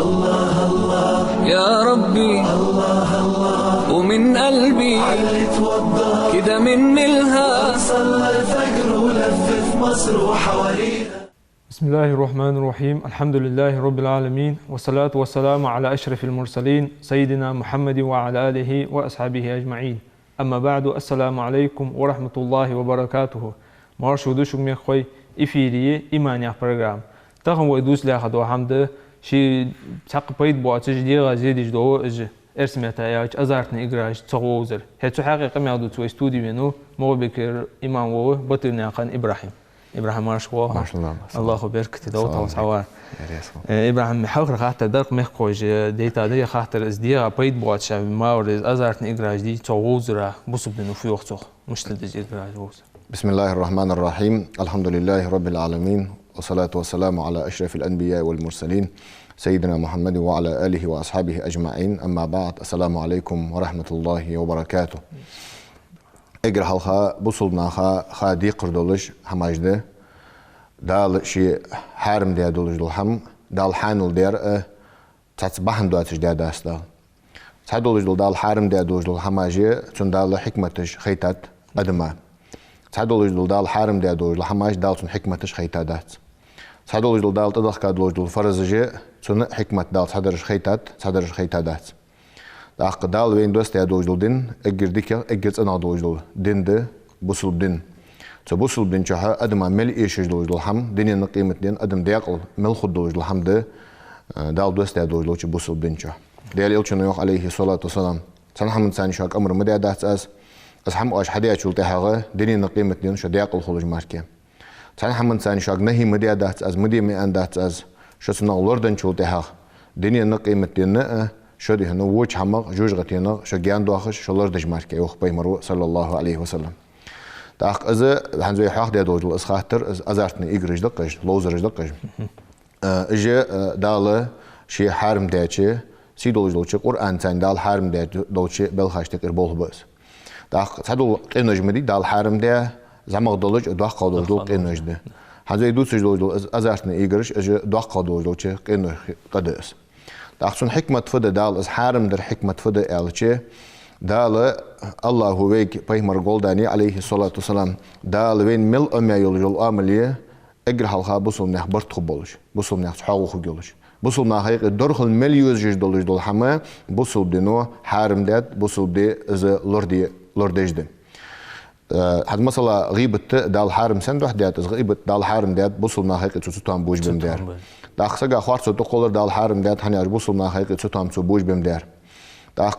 الله الله يا ربي الله الله ومن قلبي علي توضى كده من ملها صلى الفجر ولف في مصر وحوالينا. بسم الله الرحمن الرحيم. الحمد لله رب العالمين، والصلاة والسلام على أشرف المرسلين سيدنا محمد وعلى آله وأصحابه أجمعين. أما بعد، السلام عليكم ورحمة الله وبركاته. Marşu düşük mekhoy ifiriye imaniya program. Tahım ve düzle hadu hamdı şi çaqpayt bu açıcı diye gazediş do ersmeta ya azartni igraj çoğuzur. Hetu haqiqi mevdu tu stüdyo mo bekir imam ve batırna kan İbrahim. إبراهيم مارشوا ما شاء الله الله يبارك تدوت وصوار إبراهيم حاول خاطر درك مخوج ديتا دي خاطر ازديا بيد بواتش ما ورز أزارت إجراج دي تووزرا بصب إنه في وقته مش تدج إجراج ووز. بسم الله الرحمن الرحيم. الحمد لله رب العالمين، والصلاة والسلام على أشرف الأنبياء والمرسلين سيدنا محمد وعلى آله وأصحابه أجمعين. أما بعد، السلام عليكم ورحمة الله وبركاته. اگر halka bu sulnaha hadi qırdılış hamajdı dal şi harim diye dolujul ham dal hanul der tatsbahan duatış diye dasda sadolujul dal harim diye dolujul hamajı çundal hikmetiş khaytat adma sadolujul dal harim diye dolujul hamaj dal çun hikmetiş khaytadat sadolujul dal tadakka dolujul farzıcı çun hikmet dal sadırış khaytadat Dağ ve industri dojul din, egirdik ya egirts ana dojul dinde busul din. Busul din çaha adama mel işiz dojul ham dinin kıymetliğin adam deyakıl mel khud dojul ham de dağ industri dojul çi busul din çaha. Değerli ilçin yok aleyhi salatu selam. Sen hamın sen şak amr müdadat az ham aş hadiya çul tehağı dinin kıymetliğin şu deyakıl khuluj marke. Sen hamın sen şak nehi müdadat az müdimi andat az şu sına lordan çul tehağı dinin kıymetliğin شدي هنا ووش حمق جوج غتينا شو جان دواخش شو لور دجمارك يوخ بيمرو صلى الله عليه وسلم. تاخ إذا هنزوي حاخ ده دوجل إسخاتر أزارتني إجرج دقش لوزرج دقش. إجا داله شيء حرم داچه سي دوجل شيء قرآن تان دال حرم ده دوچه بالخاش تكر بول بس. تاخ تدل قنوج مدي دال حرم ده زمق دولج دواخ قدوجل قنوج ده. هنزوي دوسج دوجل أزارتني إجرج إجا دواخ قدوجل شيء قنوج قدس. داخل حكمة فدا دال از حرم در حكمة فدا الچه دال الله هويك پیغمبر گولدانی عليه الصلاة والسلام دال وين مل أميول جل عملية اگر حلقة بوصل نه برت خبولش بوصل نه حقوق خجولش بوصل نه هيك درخل مليوز جد دولش دول حما بوصل دينو حرم داد بوصل دي از لورديج ده هاد مثلا غيبة دال حرم سند واحد دات غيبة دال حرم دات بوصل نه هيك تسوتان بوج بم دار داخسا خارج تو قولر دال حرم دات هني اج بوصل نه هيك تسوتان تو بوج بم دار داخ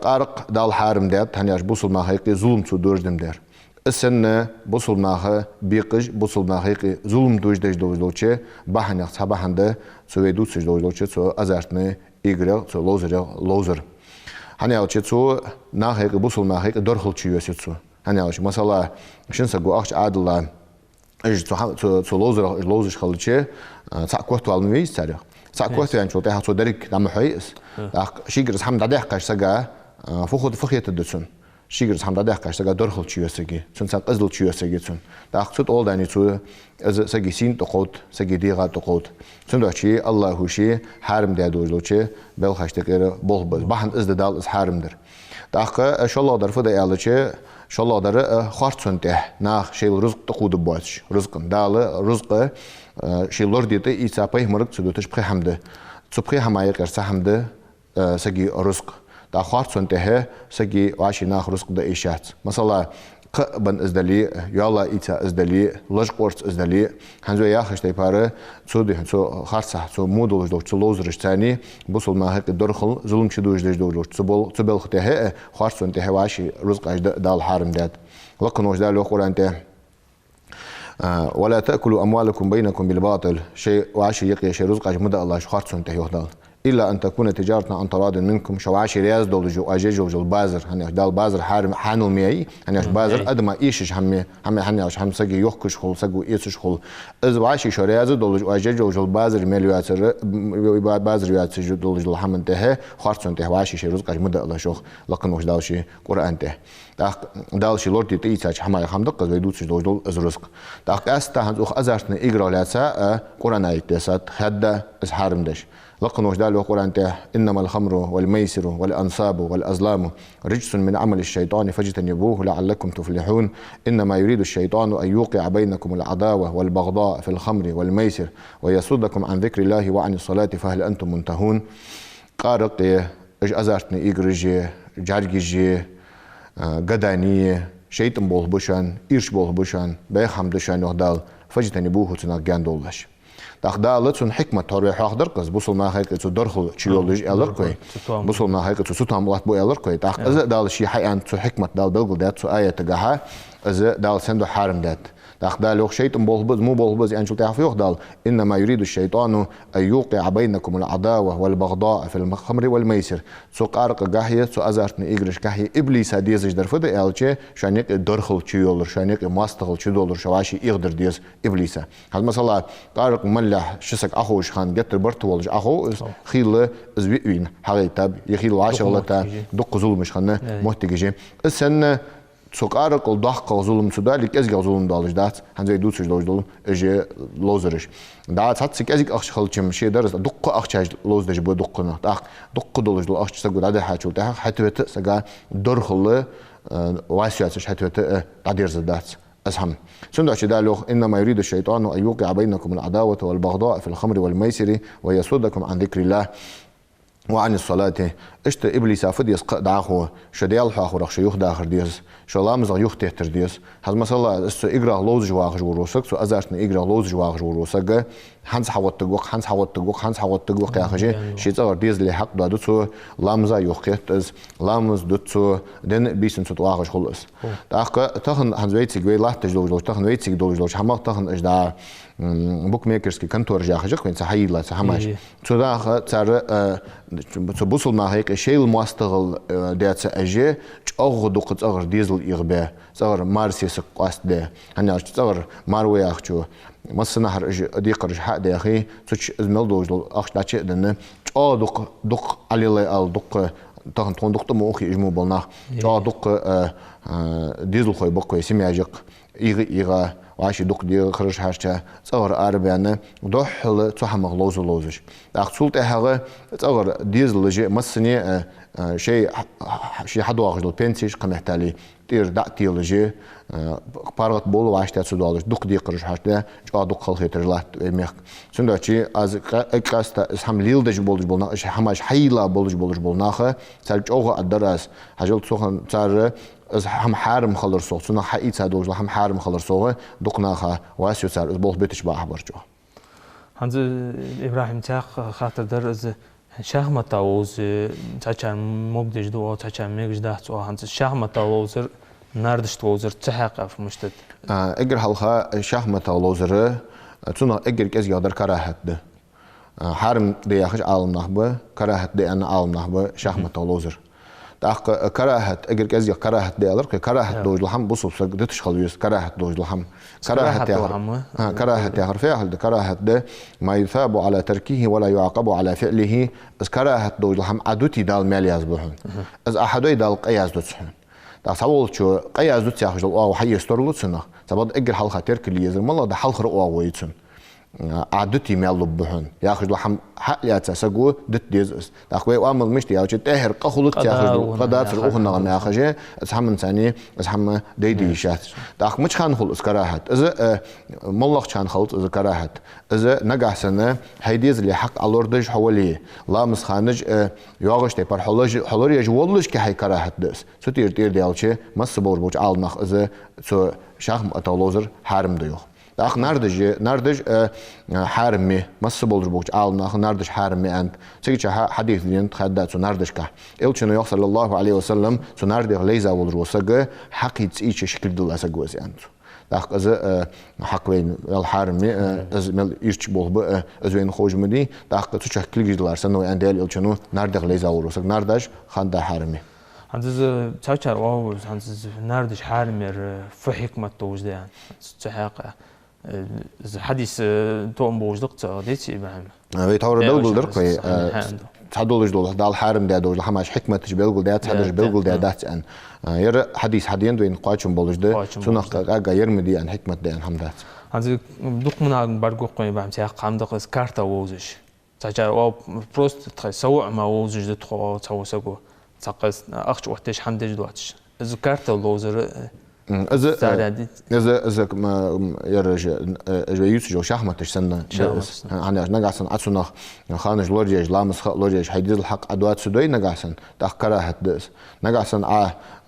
قارق دال حرم دات هني اج بوصل نه هيك ظلم تو دوج دم دار السن بوصل نه بيقج بوصل نه هيك ظلم دوج دج دوجلوچه بهنه صباحنده سويدو سج دوجلوچه تو ازارتني ايغرل تو لوزر هني اج تو نه هيك بوصل نه هيك درخل چيوسه تو هني اج مثلا شنسا جو اخ عادل اج تو لوزر خلچه ساكوت والميز تاريخ ساكوت يعني شو تاع صدرك دم حيس شيغرس حمد داخ قاش سغا فخود فخيت الدسن شيغرس حمد داخ قاش سغا درخل چيوسگي چون سان قزل چيوسگي چون داخ صوت اول داني تو از سگي سين تقوت سگي ديغا تقوت چون داشي الله هوشي حرم دا دوجلوچه بل خاشتكر بول بز بحن از دال از حرمدر داخ ان شاء الله درفه دا يالچه ان شاء الله در خارتسنته ناخ شيل رزق تقود باش رزق دال رزق شيلور ديته إيسابه مرق سدوتش بخي حمده تبخي حماية كرسا حمده سجي رزق دا خارج سنته سجي واشي ناخ رزق دا إيشات مثلا قبن إزدلي يلا إيتا إزدلي لج قرص إزدلي هنزو ياخش تيباره تودي هنزو خارسه تو مودلش دوش تلوزرش تاني بوصل ما هيك درخل ظلم شدوش دش دوش تبل خته خارج سنته واشي رزق دال حارم داد لكن وش دال القرآن ته ولا تأكلوا أموالكم بينكم بالباطل شيء وعشي يقي شيء رزق مدى الله شخارت سنته يهدال إلا أن تكون تجارتنا عن تراض منكم شو عشي رياز دولجو أجيجو جو البازر هني دال بازر حارم حانو مياي هني بازر أدم إيشش همي هني هم سجي يخكش خل سجو إيشش خل إذ وعشي شو رياز دولجو أجيجو جو البازر مليواتر بازر يواتر جو دولجو الحمن ته خارت سنته وعشي شيء رزق مدى الله شخ لكن وش دالشي قرآن ته دالشي لورتي تيساج حماي حمدق ويدوتش دولجو از رزق داق أستا هنزوخ أزارتنا إجرالاتها قرآن آيات دسات خدا از حرم دش لقن وجدال وقرآن تاه إنما الخمر والميسر والأنصاب والأزلام رجس من عمل الشيطان فاجتنبوه لعلكم تفلحون إنما يريد الشيطان أن يوقع بينكم العداوة والبغضاء في الخمر والميسر ويصدكم عن ذكر الله وعن الصلاة فهل أنتم منتهون. قارق إج أزارتني إجرجي جارجي قداني شيطان بول بوشان إيرش بول بوشان بيخم دشان يهدال فاجتنبوه تناقان دولش. تاخدالت سون حكمة توري حاضر قز بوصل ما هيك تو درخل تشيولوج ألر كوي بوصل ما هيك تو سوتام وقت بو ألر كوي تاخ إذا دال شيء حيان تو حكمة دال بلغل دات تو آية تجاها إذا دال سندو حارم دات تاخدال يوخ شيطان بولبز مو بولبز يعني شو تعرف يخدال إنما يريد الشيطان أن يوقع بينكم العداوة والبغضاء في الخمر والميسر سو قارق جاهية سو أزارتني إجرش جاهية إبليس هديزش درفد ألشة شانيك درخل تشيولر شانيك ماستغل تشيدولر شواشي يقدر ديز إبليسه هذا مثلا قارق ملح شسك أخوش خان جت برتولج أخو خيل زبيين حقيقة يخيل عشرة دق ظلم مش خنا محتاجين السنة سوقارق الضحك وظلم سودالك أزج ظلم دالج دات هنزي دوتش دالج ظلم إجي لوزرش دات هاتسك أزج أخش خلتشم شيء درس دق أخشاج لوز دج بدقنا دق دالج دال أخش سجود هذا حاجة وتاه حتوت سجا درخل واسياتش حتوت تعدير زدات أسهم سندع شدالوخ إنما يريد الشيطان أن يوقع بينكم العداوة والبغضاء في الخمر والميسر ويصدكم عن ذكر الله وعن الصلاة اشت إبليس فديس داخو شديال حاخو رخ شيوخ داخر ديس شلام زغ يوخ تحتر ديس هذا مثلا است إجرا لوز جواغ جوروسك سو أزارتني إجرا لوز جواغ جوروسك هنس حوت تجوق يا خجي شيء صار ديز اللي حق دادو سو لامزا يوخيت لامز دوتسو دن بيسن سو تواغش خلص تاخن هنز ويتسيك وي لا تجلو تاخن ويتسيك دولج حما تاخن اجدا بوك ميكرز كي كنتور جا خجك وين صحيلا صحماش سو دا صار سو بوصل ما هيك شيء المواستغل ديت اجي اغ دوق صغر ديزل يغبا صغر مارسيس قاست ده انا صغر ماروي اخچو مسنا هر دي قرش حق ده اخي سوچ ازمل دوجل اخ داچ دنه دوق علي ال دوق تاخن توندقت مو اخي اجمو بلنا دوق ديزل خوي بقوي سيمياجق يغا وعاش دوق دي خرج هاشتا صغر اربانه دوحل تصحمغ لوزش اخصولت هغه صغر ديزل جي مسني شيء حدواغ البنسيش قمحتالي تير داتيلجي بارغت بول واشتا سودالج دوق دي قرش هاشتا جا دوق خلخيتر لات ميخ سنداچي از اقاستا اسهم ليلدج بولج بولنا اش هماش حيلا بولج بولناخه سالجوغ ادراس هاجل سوخن صار از هم حارم خلر سوق سنا حقيقة سادوج هم حارم خلر سوق دقناخه واسيو صار بول بيتش باحبرجو هنز إبراهيم تاخ خاطر در از شهمة تاوز تاچان مبدج دو تاچان ميجش دهت هنز شهمة تاوزر ناردش توزر تحقق في مشتت اجر حلقه شهمة تاوزر تسنا اجر كز يقدر كراهت ده حارم دي اخش عالم نخبه كراهت دي انا عالم نخبه شهمة تاوزر تاخ كراهت اجر كز كراهت دي الر كراهت دوج لحم بوصل دتش خلويس كراهت دوج لحم كراهت كراهت حرفيا هل كراهت ده ما يثاب على تركه ولا يعاقب على فعله از كراهت دوج لحم عدوتي دال مال يزبحون از احدوي دال قياس دوتسحون تاصول شو قياس دوت ياخذ او حي يسترلوتسنا تبد اجر حلقه ترك اللي يزر والله ده حلقه او ويتسن عدتي مال لبحون ياخذ لحم حق يا تسقو دت ديز تاخوي وامل مشتي يا تهر قخلت ياخذ قدات روحنا ما ياخذ اسحم ثاني اسحم ديدي شات تاخ مش خان خل اسكراهت اذا ملخ كان خلط اذا كراهت اذا نجح سنه هيديز اللي حق علوردج حواليه لا مسخانج ياغش تي بر حلور يجولش كي هي كراهت دس ستير تير ديالشي مس بور بوج علنخ اذا سو شاخم اتولوزر حارم ديو داخ ناردج حارمي مس بولر بوج علنخ ناردج حارمي انت سيجي حديث لين تخدات ناردج كا الشنو يوصل صلى الله عليه وسلم سو ناردج ليزا ولر وسغ حقيت ايش شكل دل اسغوز انت داخ از حقوين الحارمي از مل يرش بول از وين خوجمدي داخ تشكل جدلار سنو اندل الشنو ناردج ليزا ولر وسغ ناردج خاندا حارمي هنز تاچار او هنز ناردج حارمي في حكمه توجد تحقق حديث توم بوجدق ديتي ابراهيم بيتور دول دركوي تحدولج دول دال حارم دا دول حماش حكمه تجبلغ دا تحدج بلغ دا دات ان ير حديث حدين دوين قاچم بولجد سنق اگا يرمدي ان حكمه دا ان حمدات هذا دوق من برغو قوي بام تاع قامدق كارتا ووزش تاجا أو بروست تسوع ما وزج دتخو تسوسقو تقص أخش وقتش حمد جدواتش ذكرت اللوزر إذا ما يرج جويوس جو شحمتش سنة أنا نجاسن عصنا خانج لورجيج لامس لورجيج حيديز الحق أدوات سدوي نجاسن تأخرها دس نجاسن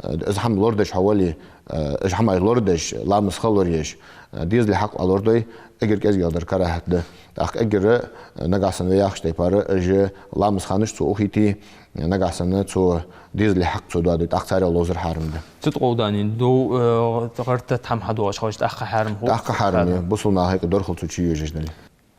إذا حم لوردش حوالي إذا حم لوردش لامس خلورجيج ديز الحق لوردوي أجر كذا يقدر كره ده أجر نجاسن وياخش تيبار أجر لامس خانش تو أخيتي نجاسن تو ديز الحق تو ده أكثر اللوزر حارم ده تتقوداني دو تقرت تحم حدوش خوش تأخ حارم هو تأخ حارم بوصلنا هيك دور خلطو شيء يجنلي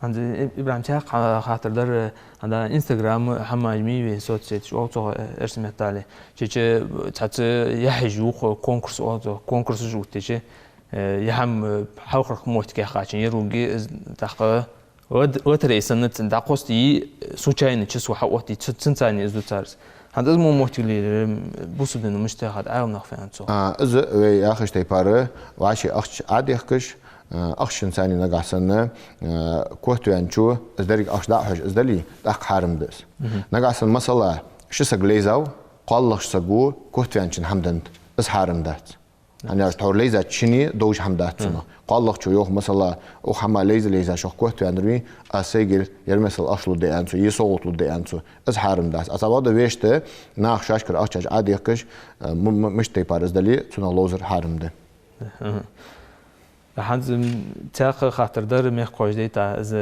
عند إبراهيم شاق خاطر در عند إنستغرام حماجمي وصوت سيت شو تو إرسم تالي شيء تحت يحجو كونكورس أو كونكورس جو تيجي يهم حوخ موت كخاتين يروجي تحقق وتريسنة دقوستي سوتشين تشسو حوتي تنتاني إزدوتارس هذا مو موتيلي بوسدن مشتاق عام نخفي عنصو إذا وياخش تيباره وعشي أخش عادي أخش أخش إنساني نجاسن كوتو ينشو إزدريك أخش داحش إزدلي داك حارم دس نجاسن مثلا شو سجليزاو قالش سجو كوتو ينشن حمدند إز حارم دات أنا أشتغل ليزا تشيني دوش حمدات سنا قالش شو يوم مثلا أو حما ليزا شو كوتو ينروي أسيجل يرمسل أصله دي أنسو يسوقله دي أنسو إز حارم دات أصابه ده ويشته ناخ شاشكر أخش عادي أخش مش تيبار إزدلي سنا لوزر حارم ده هنز تاخ خاطر در ميخ قوج ديتا از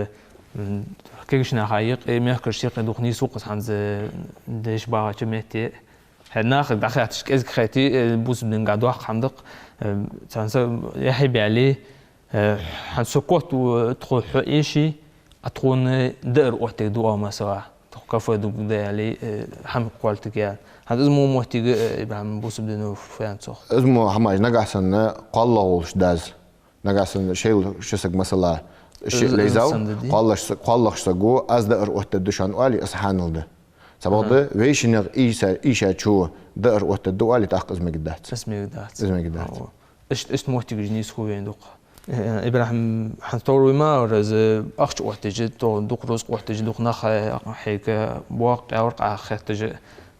كيش نحقيق ميخ كرشيق دوخني سوق هنز ديش باغا چمتي هناخ دخلتش كز خيتي بوس بن قادو حمدق تنس يحبي عليه هنسكوت وتخو حيشي اتخون دير وقت دو مسوا تخكف دو ده عليه هم قالت كيا هذا اسمه موتي ابراهيم بوس بن فانسو اسمه حماج نجاسن قالوش داز نجاسن شيء شسق مثلا الشيء ليزاو قالش سجو از دقر وقت الدشان قالي اسحانل ده سبب ويش نغ إيشا شو دقر وقت الدوالي تأخذ مقدات اسمي قدات إيش موتي جنيس خوي عندك إبراهيم حنطور ما رز أخش وقت جد تو دوق روز وقت جد دوق نخ هيك بواقع ورقة خيط جد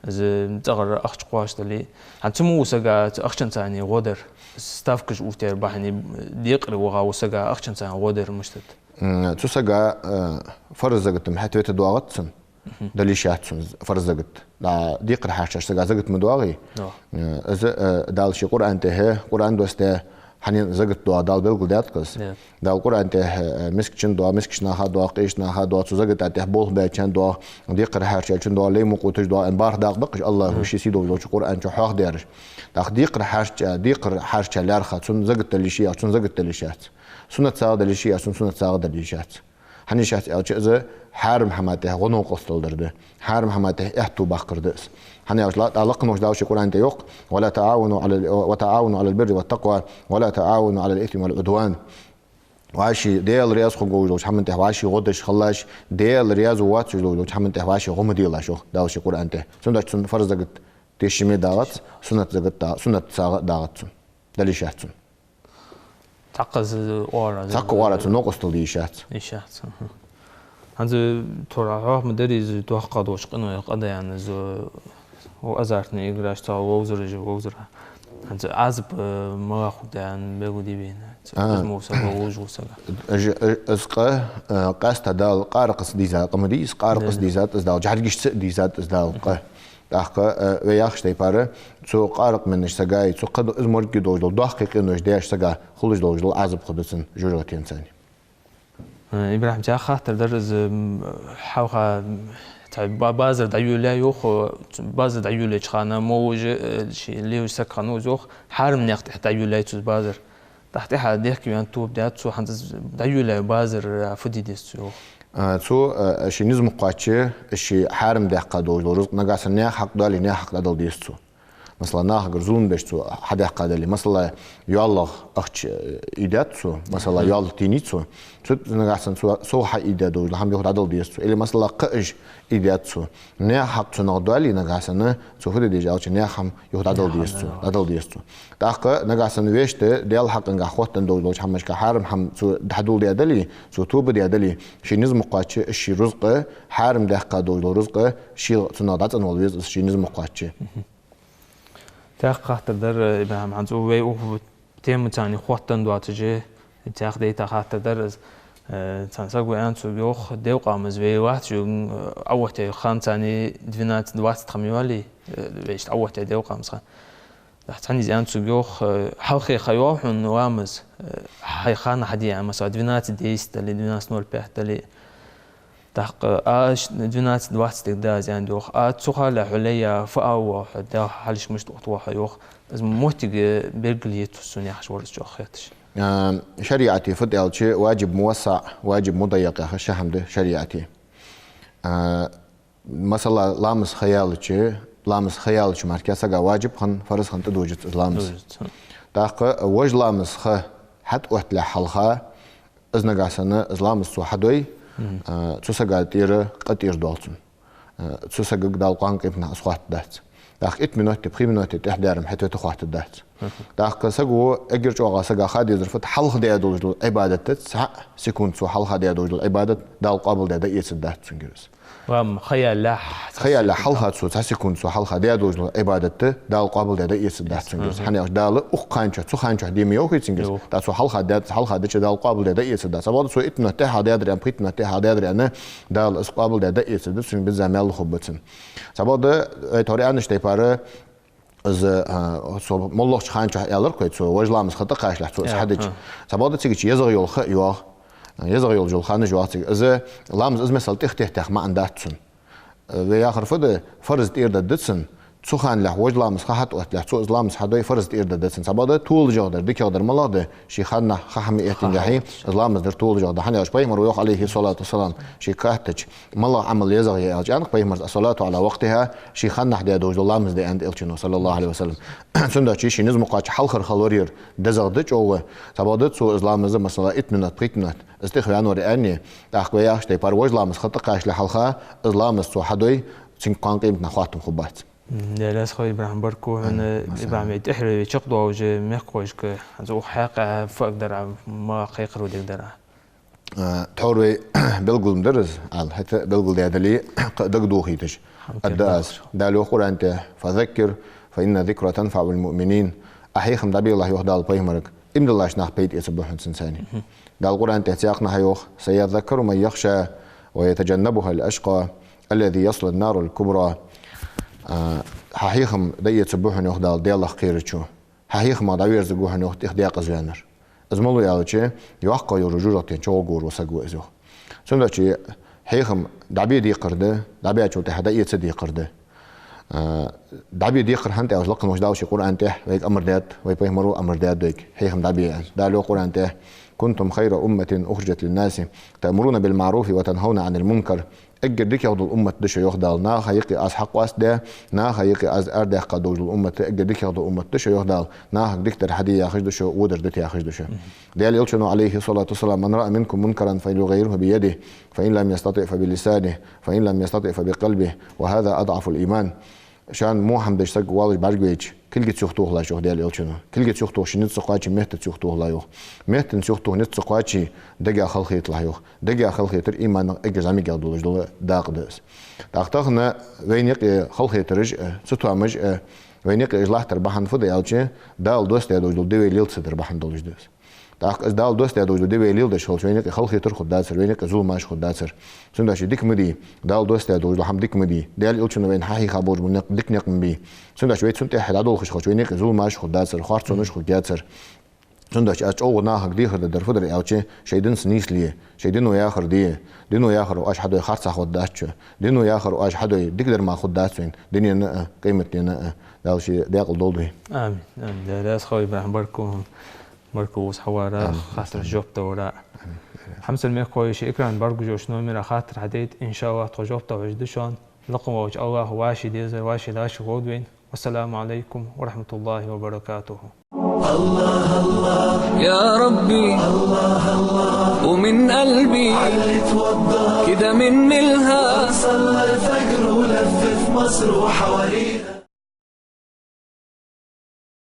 از تغر أخش قواش تلي هنسمو وسجا أخشن ثاني غدر ستافكش وتر بحني ديقر وغا وسجا أخشن ثاني غدر مشتت تسجا فرزقت محتويت دواغتسن دليشاتسن فرزقت لا ديقر حاشش سجا زقت مدواغي از دال شي قرآن ته قرآن دوسته حنين زقت دوا دال بلغ دات قص دال قرآن ته مسكشن دوا مسكش ناها دوا قيش ناها دوا زقت ته بول بيتشن دوا ديقر حاشش دوا لي مقوتش دوا انبار داق بقش الله وشي سيدو لو قرآن شو حاخ ديرش داق ديقر حاشش لارخه سن زقت دليشي سن زقت دليشات سنة ساعة دليشي سنة ساعة دليشات حنيشات أوجه حارم حماته غنو قصدل درده حارم حماته احتو باقردس حني أوجه علاقة مش داوش يقول أنت يق ولا تعاونوا على البر والتقوى ولا تعاونوا على الإثم والعدوان وعاشي ديال رياض خجوج وش حمنته وعاشي غدش خلاش ديال رياض واتش وش حمنته وعاشي غم ديلا شو داوش يقول أنت سنة فرض زقت تشمي داغت سنة زقت سنة ساعة داغت دليشات تقص ورا نقص تليشات إيشات هذا ترى مدري توقع دوش قنوة قضى يعني هو أزارتني إجراش تا ووزر هذا عزب ما أخذ يعني بيجودي بين اسمه سبا وجو سبا أسقى قاست دال قارقص ديزات قمديس قارقص ديزات إزدال جحرجش ديزات إزدال قه داخل وياخش تيباره سو قارق منش سجاي سو قد إزمر كدوجل داخل إنه جداش سجا خلص دوجل عزب خدسن جورتين ثاني إبراهيم جا خاطر درز حوها بازر دعيولا يوخ بازر دعيولا خانة موج شيء اللي يسكنوا زوخ حارم نقط دعيولا يتوز بازر تحت حد يحكي عن توب ده سو حنتز دعيولا بازر فدي ديسو سو شيء نزم قاتشة شيء حارم ده قدوج رزق نجاس النيا حق دالي نيا حق دال ديسو مثلا ناخ غرزون بيشتو حدا قادلي مثلا يالله اخش ايداتسو مثلا يال تينيتسو سوت نغاسن سو ح ايدادو لهم يهود عدل ديستو اللي مثلا قج ايداتسو نه حق تنغدالي نغاسن سو فدي ديجالش نه هم يهود عدل ديستو داق نغاسن ويشت ديال حق نغ خوتن دولش همش كحرم هم سو دحدول ديادلي سو توب ديادلي شي نزم قاتش شي رزق حرم دحق دول رزق شي تنادات انولويز شي نزم قاتش تاخ خاطر در ابراهيم عنزو وي او تيم تاني خوتن دواتجي تاخ ديتا خاطر در تنساقو انتو بيوخ ديو قامز وي واحد جو اوته خان تاني دفينات دوات تخميوالي ويشت اوته ديو قامز خان تحتني زي انتو بيوخ حلقي خيوح ونوامز هاي خان حديا مثلا دفينات ديست اللي دفينات نول بيحت اللي تحق اش دونات دوات استقداز يعني دوخ تسوخا حليا فاو حدا حالش مش تقطوا حيوخ از موتيج بيرجليت سوني حشورس جو خيتش شريعتي فدالشي واجب موسع واجب مضيق يا شحمد شريعتي مثلا لامس خيالش مركزا واجب خن فرض خن تدوجت لامس تحق وج لامس خ حت وقت لحلها ازنا قاسنا لامس سو حدوي تسوسا تير قطير دولتن تسوسا دال قانق ابن اسخوات دات داخ 8 منوت 3 منوت تحدارم حتى تخوات دات داخ سغو اجر جوغا سغا خادي زرفت حلخ دي دولج عبادت ساعه سكون سو حلخ دي دولج عبادت دال قابل دا يسدات سنجرس وام خيال حلها سو سكون سو حلخ دي دولج عبادت دال قابل دا يسدات سنجرس حني دال اخانچ سو خانچ دي ميو سنجرس دا سو حلخ دا دال قابل دا يسدات سبب سو 8 منوت هادي ادري ام 8 منوت هادي ادري انا دال قابل دا يسدات سن بزامل خبتن سبب توري انش تيباره از سو مولخ خانچ يالر كويت سو وجلامس خطا قاشلح سو حدج سبب تيجي يزغ يول خ يو يزغ يول جول خانج واتي از لامز از مثال تخ ما عنداتسن ويا خرفد فرض تير ددسن سخان له وجلامس خحت وقت له سو اسلامس حدوي فرض تير ددسن سبب طول جودر ديك يقدر ملاده شي خدنا خحم احتنجاحي اسلامس در طول جودر حنا اش بيمر ويخ عليه الصلاه والسلام شي كاتج ملا عمل يزغ يا جان بيمر الصلاه على وقتها شي خدنا حدا دوج لامس دي عند الچنو صلى الله عليه وسلم سندا شي نزم قاچ حلخر خلورير دزغدج او سبب سو اسلامس مثلا 8 منوت 3 منوت استخوان وراني اخويا اشتي بار وجلامس خطا قاش لحلخه اسلامس سو حدوي سين قانقيم نخواتم خبات لا خوي ابراهيم بركو انا ابراهيم تحري تشقدو وجه مخوش ك زو حق فقدر ما قيقرو دقدر تحوري بلغول مدرس على حتى بلغول دادلي دقدو خيتش الداس دالو قرانته فذكر فان ذكرى تنفع المؤمنين احيخم دبي الله يهدال بيمرك ابن الله شناح بيت يسبحون سنساني دال قرانته تياقنا هيوخ سيذكر من يخشى ويتجنبها الاشقى الذي يصل النار الكبرى حقيقم دي تسبوحن يخدال ديال خيرچو حقيقم داوير زغوحن يخ اختياق زيانر ازمولو يالچه يوقع يرجورت چوغور وسغو ازو سندچي حقيقم دابي دي قرده دابي چو ته دي يتدي قرده دابي دي قر هانت ازلق مش داوشي قران ته ويك امر دات وي بيمرو امر دات دوك حقيقم دابي دالو قران ته كنتم خير امه اخرجت للناس تأمرون بالمعروف وتنهون عن المنكر اجر ديك ياخذ الامه دش ياخذ نا خيقي از حق واسده نا خيقي از ارده قدوج الامه اجر ديك ياخذ الامه دش ياخذ نا ديك تر حدي ياخذ دش ودر دت ياخذ دش ديال يلشنو عليه الصلاه والسلام من راى منكم منكرا فليغيره بيده فان لم يستطع فبلسانه فان لم يستطع فبقلبه وهذا اضعف الايمان شان مو حمدش سق والج برجويج كل جت سوختو لا شو ديال يلشنو كل جت سوختو شنت سقاچي مهت سوختو لا يو مهت سوختو نت سقاچي دغا خلق يطلع يو دغا خلق يتر ايمان اجر زامي قالدولج دول داقدس داقتخنا وينيق خلق يترج ستوامج وينيق اجلاحتر بحن فدا يلچي دال دوست يدول دوي ليلتر بحن دولج دس داق از دال دوست يدول دوي ليل دش وينيق خلق يتر خد داسر وينيق زول ماش خد داسر سنداش ديك مدي دال دوست يدول هم ديك مدي ديال يلچنو وين حقي خبر من ديك نق مبي سنداش ويت سنت حدادول خش وينيق زول ماش خد داسر خارصونش خد جاتر سنداش اچ او نا حق دي خد در فدر يلچي شيدن سنيسلي شيدن وياخر دي دينو ياخر واش حدو خارص خد داچ دينو ياخر واش حدو ديقدر ما خد داسين دنيا قيمتنا دالشي داقل دولدي امين لا خوي ابراهيم بركو مركوز حوارا خاطر جوبتا ورا حمس الميخوي شي اكران برجو جوشنو ميرا خاطر حديت ان شاء الله تجوبتا وجدشون لقم وج الله واشي ديزر واشي لاش غودوين والسلام عليكم ورحمة الله وبركاته. الله الله يا ربي الله الله ومن قلبي علي توضى كده من ملها صلى الفجر ولف في مصر وحواليه.